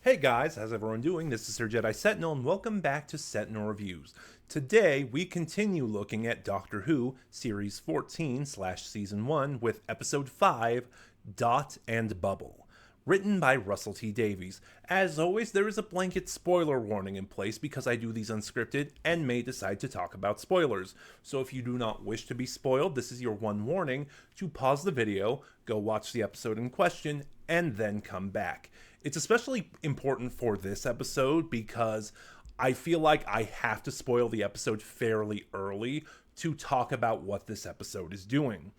Hey guys, how's everyone doing? This is Sir Jedi Sentinel, and welcome back to Sentinel Reviews. Today, we continue looking at Doctor Who, Series 14/Season 1, with Episode 5, Dot and Bubble. Written by Russell T Davies. As always, there is a blanket spoiler warning in place because I do these unscripted and may decide to talk about spoilers. So if you do not wish to be spoiled, this is your one warning to pause the video, go watch the episode in question, and then come back. It's especially important for this episode because I feel like I have to spoil the episode fairly early to talk about what this episode is doing.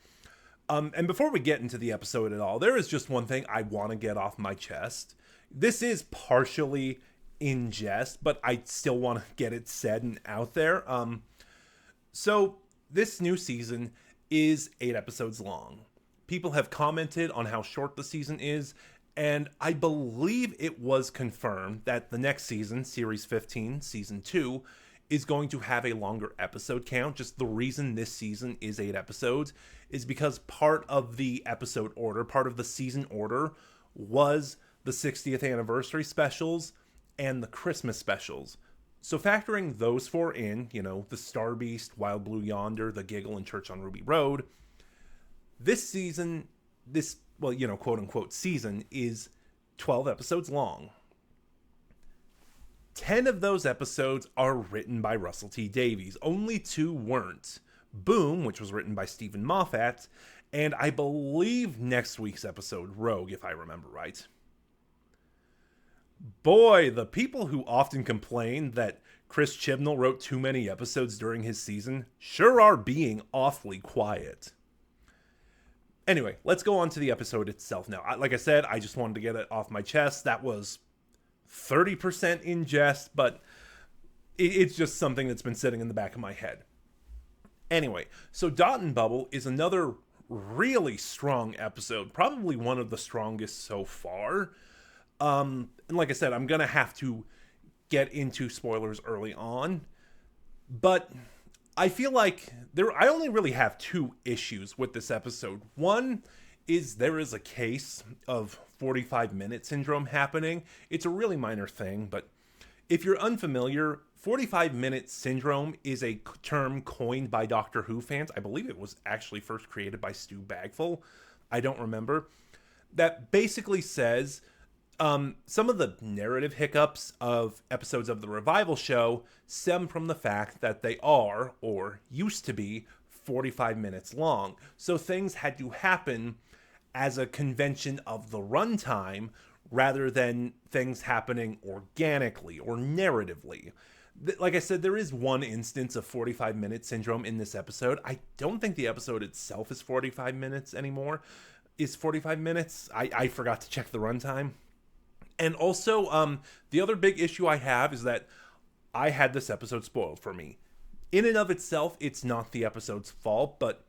And before we get into the episode at all, there is just one thing I want to get off my chest. This is partially in jest, but I still want to get it said and out there. So this new season is 8 episodes long. People have commented on how short the season is, and I believe it was confirmed that the next season, Series 15, Season 2, is going to have a longer episode count. Just the reason this season is 8 episodes is because part of the episode order, part of the season order, was the 60th anniversary specials and the Christmas specials. So factoring those 4 in, the Star Beast, Wild Blue Yonder, The Giggle, and Church on Ruby Road, this season, quote unquote season, is 12 episodes long. 10 of those episodes are written by Russell T Davies. Only 2 weren't. Boom, which was written by Stephen Moffat, and I believe next week's episode, Rogue, if I remember right. Boy, the people who often complain that Chris Chibnall wrote too many episodes during his season sure are being awfully quiet. Anyway, let's go on to the episode itself now. Like I said, I just wanted to get it off my chest. That was 30% in jest, but it's just something that's been sitting in the back of my head. Anyway, so Dot and Bubble is another really strong episode, probably one of the strongest so far. And like I said, I'm going to have to get into spoilers early on, but I feel like I only really have 2 issues with this episode. One is there is a case of 45-minute syndrome happening. It's a really minor thing, but if you're unfamiliar, 45-minute syndrome is a term coined by Doctor Who fans. I believe it was actually first created by Stu Bagfull. I don't remember. That basically says some of the narrative hiccups of episodes of the revival show stem from the fact that they are, or used to be, 45 minutes long. So things had to happen as a convention of the runtime rather than things happening organically or narratively. Like I said, there is one instance of 45-minute syndrome in this episode. I don't think the episode itself is 45 minutes anymore. Is 45 minutes? I forgot to check the runtime. And also, the other big issue I have is that I had this episode spoiled for me. In and of itself, it's not the episode's fault, but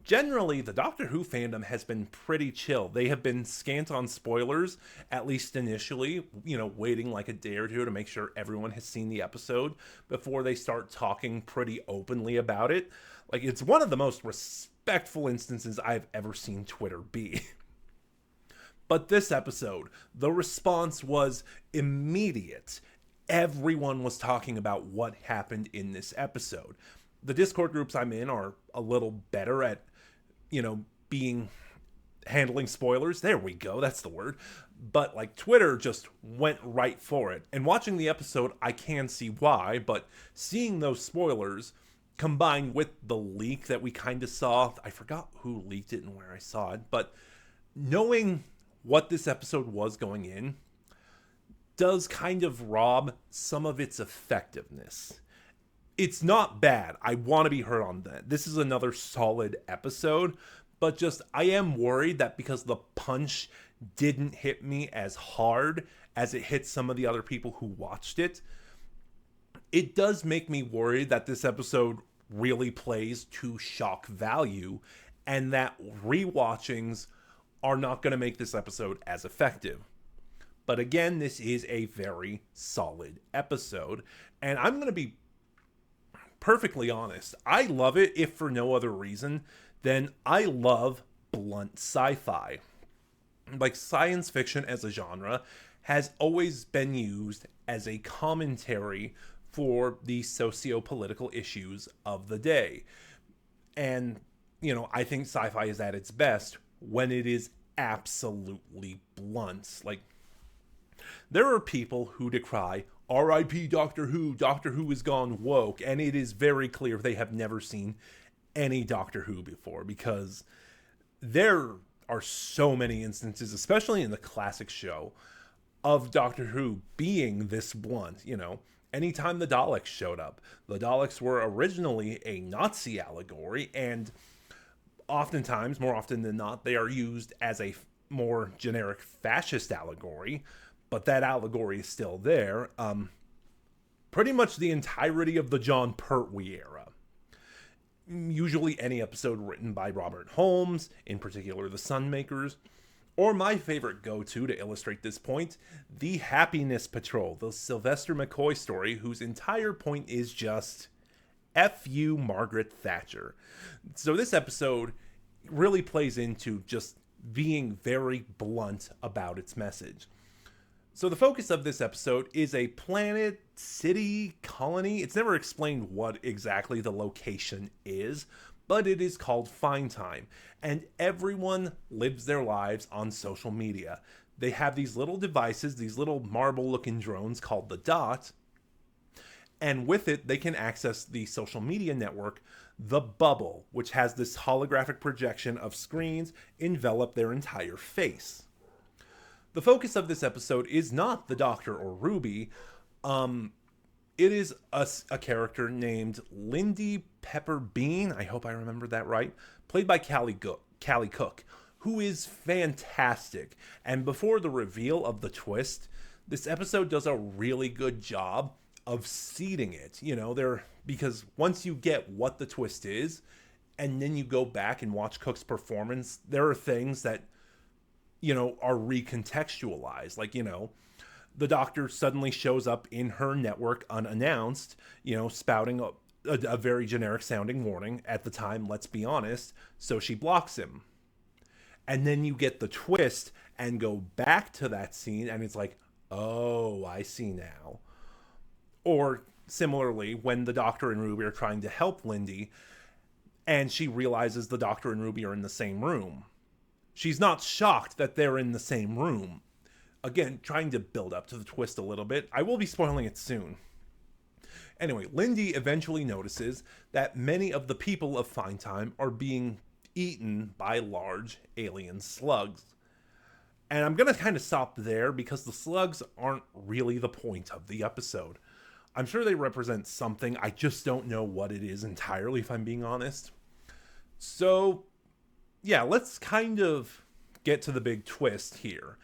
generally, the Doctor Who fandom has been pretty chill. They have been scant on spoilers, at least initially, waiting like a day or two to make sure everyone has seen the episode before they start talking pretty openly about it. Like, it's one of the most respectful instances I've ever seen Twitter be. But this episode, the response was immediate. Everyone was talking about what happened in this episode. The Discord groups I'm in are a little better at, handling spoilers. There we go, that's the word. But like Twitter just went right for it. And watching the episode, I can see why, but seeing those spoilers combined with the leak that we kind of saw, I forgot who leaked it and where I saw it, but knowing what this episode was going in does kind of rob some of its effectiveness. It's not bad. I want to be heard on that. This is another solid episode, but just I am worried that because the punch didn't hit me as hard as it hit some of the other people who watched it, it does make me worried that this episode really plays to shock value and that rewatchings are not going to make this episode as effective. But again, this is a very solid episode, and I'm going to be perfectly honest. I love it, if for no other reason than I love blunt sci-fi. Like, science fiction as a genre has always been used as a commentary for the socio-political issues of the day. And, I think sci-fi is at its best when it is absolutely blunt. Like, there are people who decry R.I.P. Doctor Who. Doctor Who is gone woke, and it is very clear they have never seen any Doctor Who before, because there are so many instances, especially in the classic show, of Doctor Who being this blunt. Anytime the Daleks showed up, the Daleks were originally a Nazi allegory, and oftentimes, more often than not, they are used as a more generic fascist allegory, but that allegory is still there. Pretty much the entirety of the John Pertwee era. Usually any episode written by Robert Holmes, in particular the Sunmakers, or my favorite go-to to illustrate this point, the Happiness Patrol, the Sylvester McCoy story, whose entire point is just F you, Margaret Thatcher. So this episode really plays into just being very blunt about its message. So the focus of this episode is a planet, city, colony. It's never explained what exactly the location is, but it is called Find Time. And everyone lives their lives on social media. They have these little devices, these little marble-looking drones called the Dot, and with it, they can access the social media network, the Bubble, which has this holographic projection of screens envelop their entire face. The focus of this episode is not the Doctor or Ruby. It is a character named Lindy Pepperbean, I hope I remembered that right, played by Callie Cook, who is fantastic. And before the reveal of the twist, this episode does a really good job of seeding it. Because once you get what the twist is, and then you go back and watch Cook's performance, there are things that are recontextualized. Like, the Doctor suddenly shows up in her network unannounced, spouting a very generic sounding warning at the time, let's be honest, so she blocks him. And then you get the twist and go back to that scene, and it's like, oh, I see now. Or similarly, when the Doctor and Ruby are trying to help Lindy, and she realizes the Doctor and Ruby are in the same room. She's not shocked that they're in the same room. Again, trying to build up to the twist a little bit. I will be spoiling it soon. Anyway, Lindy eventually notices that many of the people of Find Time are being eaten by large alien slugs. And I'm going to kind of stop there because the slugs aren't really the point of the episode. I'm sure they represent something. I just don't know what it is entirely, if I'm being honest. So, yeah, let's kind of get to the big twist here.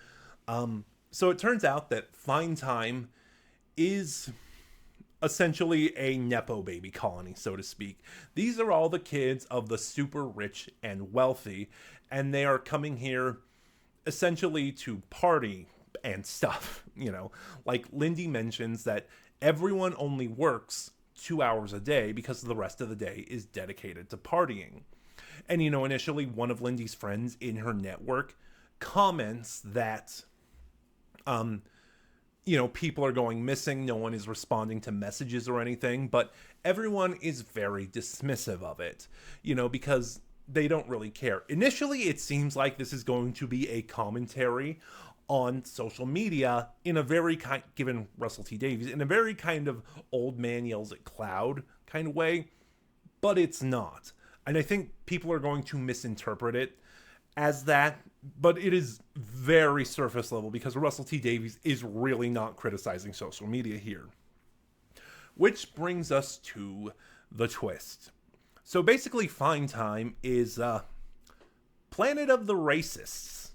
So it turns out that Find Time is essentially a Nepo baby colony, so to speak. These are all the kids of the super rich and wealthy, and they are coming here essentially to party and stuff. Like Lindy mentions that everyone only works 2 hours a day because the rest of the day is dedicated to partying. And, initially one of Lindy's friends in her network comments that, people are going missing. No one is responding to messages or anything, but everyone is very dismissive of it, because they don't really care. Initially, it seems like this is going to be a commentary on social media in a very given Russell T Davies, in a very kind of old man yells at cloud kind of way, but it's not. And I think people are going to misinterpret it as that, but it is very surface level because Russell T Davies is really not criticizing social media here. Which brings us to the twist. So basically, Find Time is Planet of the Racists.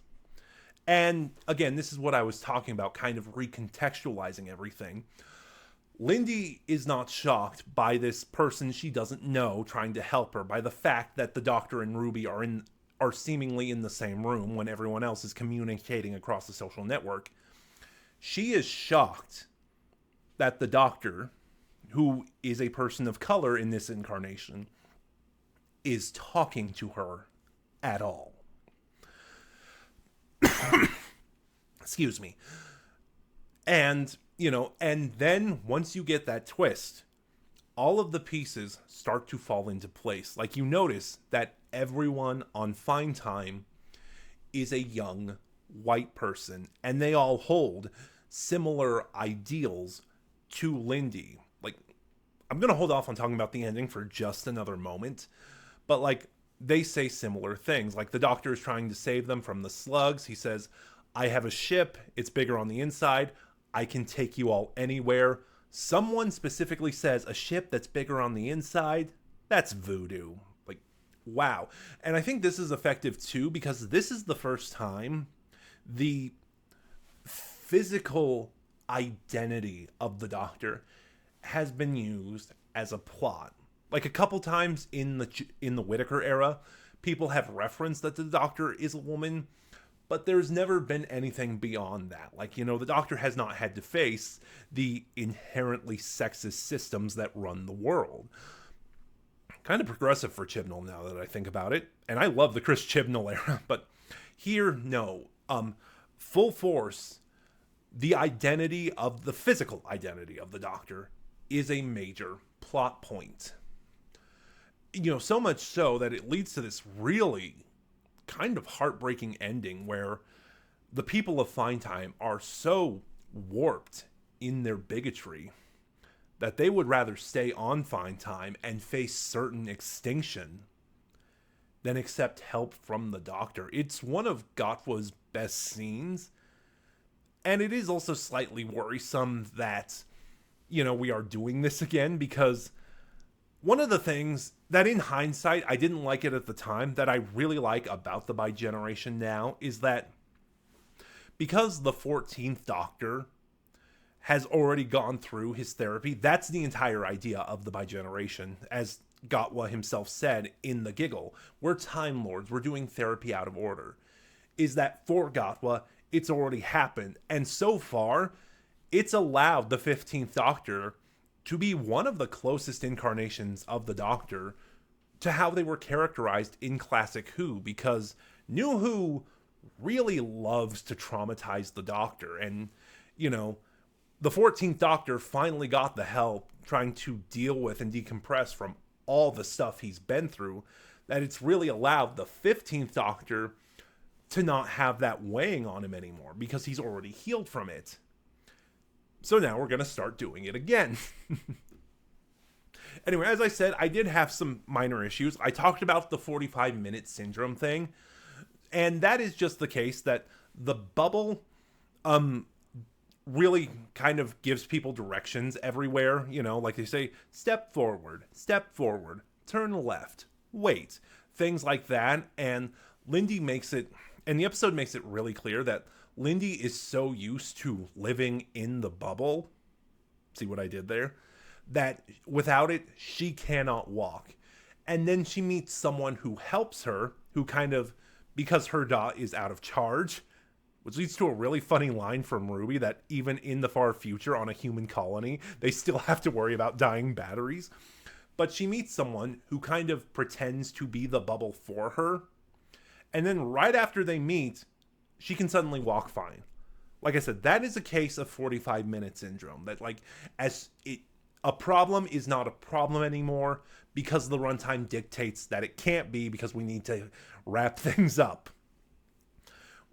And again, this is what I was talking about, kind of recontextualizing everything. Lindy is not shocked by this person she doesn't know trying to help her, by the fact that the Doctor and Ruby are seemingly in the same room when everyone else is communicating across the social network. She is shocked that the Doctor, who is a person of color in this incarnation, is talking to her at all. Excuse me. And, and then once you get that twist, all of the pieces start to fall into place. Like, you notice that everyone on Fine Time is a young white person, and they all hold similar ideals to Lindy. Like, I'm going to hold off on talking about the ending for just another moment, but like, they say similar things. Like, the doctor is trying to save them from the slugs. He says, I have a ship, it's bigger on the inside, I can take you all anywhere. Someone specifically says, a ship that's bigger on the inside? That's voodoo. Like, wow. And I think this is effective too, because this is the first time the physical identity of the Doctor has been used as a plot. Like, a couple times in the Whittaker era, people have referenced that the Doctor is a woman, but there's never been anything beyond that. Like, the Doctor has not had to face the inherently sexist systems that run the world. Kind of progressive for Chibnall now that I think about it. And I love the Chris Chibnall era, but here, no. Full force, the physical identity of the Doctor is a major plot point. So much so that it leads to this really kind of heartbreaking ending where the people of Fine Time are so warped in their bigotry that they would rather stay on Fine Time and face certain extinction than accept help from the Doctor. It's one of Gatwa's best scenes, and it is also slightly worrisome that, we are doing this again, because one of the things that in hindsight, I didn't like it at the time, that I really like about the Bi-Generation now, is that because the 14th Doctor has already gone through his therapy, that's the entire idea of the Bi-Generation, as Gatwa himself said in The Giggle. We're Time Lords, we're doing therapy out of order. Is that for Gatwa, it's already happened. And so far, it's allowed the 15th Doctor to be one of the closest incarnations of the Doctor to how they were characterized in classic Who, because New Who really loves to traumatize the Doctor. And, the 14th Doctor finally got the help trying to deal with and decompress from all the stuff he's been through, that it's really allowed the 15th Doctor to not have that weighing on him anymore, because he's already healed from it. So now we're going to start doing it again. Anyway, as I said, I did have some minor issues. I talked about the 45-minute syndrome thing, and that is just the case that the bubble really kind of gives people directions everywhere. Like they say, step forward, turn left, wait, things like that. And Lindy makes it, and the episode makes it really clear that Lindy is so used to living in the bubble, see what I did there, that without it, she cannot walk. And then she meets someone who helps her, who kind of, because her dot is out of charge, which leads to a really funny line from Ruby that even in the far future on a human colony, they still have to worry about dying batteries. But she meets someone who kind of pretends to be the bubble for her. And then right after they meet, she can suddenly walk fine. Like I said, that is a case of 45-minute syndrome. That a problem is not a problem anymore because the runtime dictates that it can't be, because we need to wrap things up.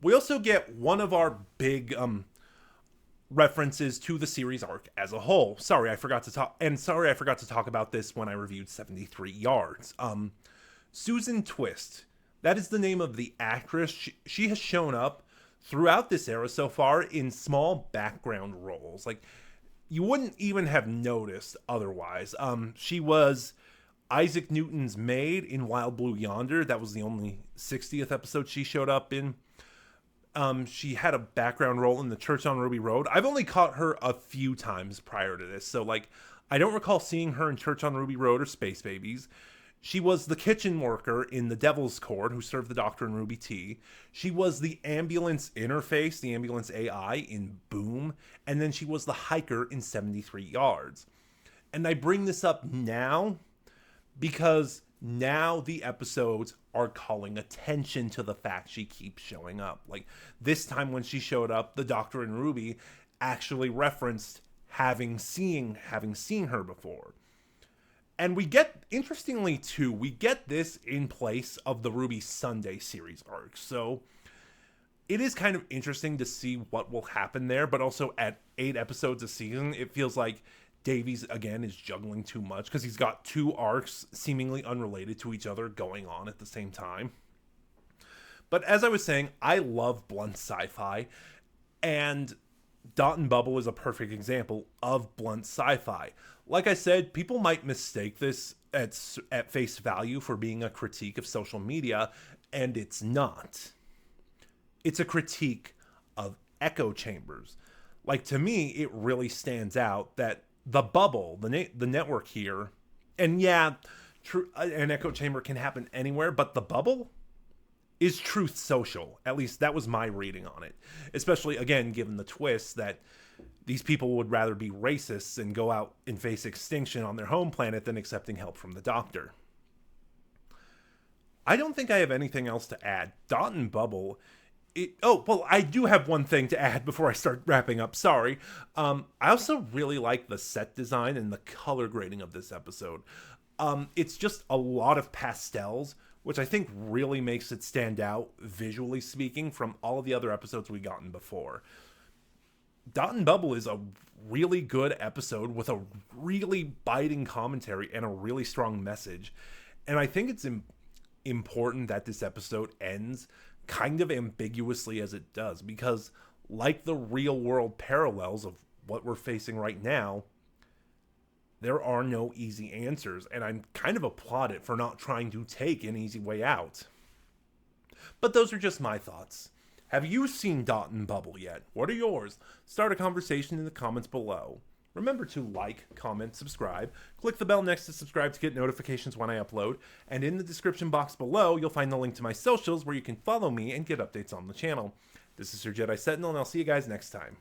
We also get one of our big references to the series arc as a whole. Sorry, I forgot to talk about this when I reviewed 73 Yards. Susan Twist. That is the name of the actress. She has shown up throughout this era so far in small background roles. Like, you wouldn't even have noticed otherwise. She was Isaac Newton's maid in Wild Blue Yonder. That was the only 60th episode she showed up in. She had a background role in The Church on Ruby Road. I've only caught her a few times prior to this, so I don't recall seeing her in Church on Ruby Road or Space Babies. She was the kitchen worker in The Devil's Court who served the Doctor in Ruby Tea. She was the ambulance interface, the ambulance AI in Boom. And then she was the hiker in 73 Yards. And I bring this up now because now the episodes are calling attention to the fact she keeps showing up. Like, this time when she showed up, the Doctor and Ruby, actually referenced having seen her before. And we get, interestingly too, we get this in place of the Ruby Sunday series arc. So it is kind of interesting to see what will happen there, but also at 8 episodes a season, it feels like Davies, again, is juggling too much because he's got 2 arcs seemingly unrelated to each other going on at the same time. But as I was saying, I love blunt sci-fi, and Dot and Bubble is a perfect example of blunt sci-fi. Like I said, people might mistake this at face value for being a critique of social media, and it's not. It's a critique of echo chambers. Like, to me, it really stands out that the bubble, the network here, and yeah, an echo chamber can happen anywhere, but the bubble is Truth Social. At least that was my reading on it. Especially, again, given the twist that these people would rather be racists and go out and face extinction on their home planet than accepting help from the doctor. I don't think I have anything else to add. Dot and Bubble... I do have one thing to add before I start wrapping up. Sorry. I also really like the set design and the color grading of this episode. It's just a lot of pastels, which I think really makes it stand out, visually speaking, from all of the other episodes we've gotten before. Dot and Bubble is a really good episode with a really biting commentary and a really strong message. And I think it's important that this episode ends kind of ambiguously as it does, because like the real world parallels of what we're facing right now, there are no easy answers, and I'm kind of applaud it for not trying to take an easy way out. But those are just my thoughts. Have you seen Dot and Bubble yet? What are yours? Start a conversation in the comments below. Remember to like, comment, subscribe. Click the bell next to subscribe to get notifications when I upload. And in the description box below, you'll find the link to my socials where you can follow me and get updates on the channel. This is Sir Jedi Sentinel, and I'll see you guys next time.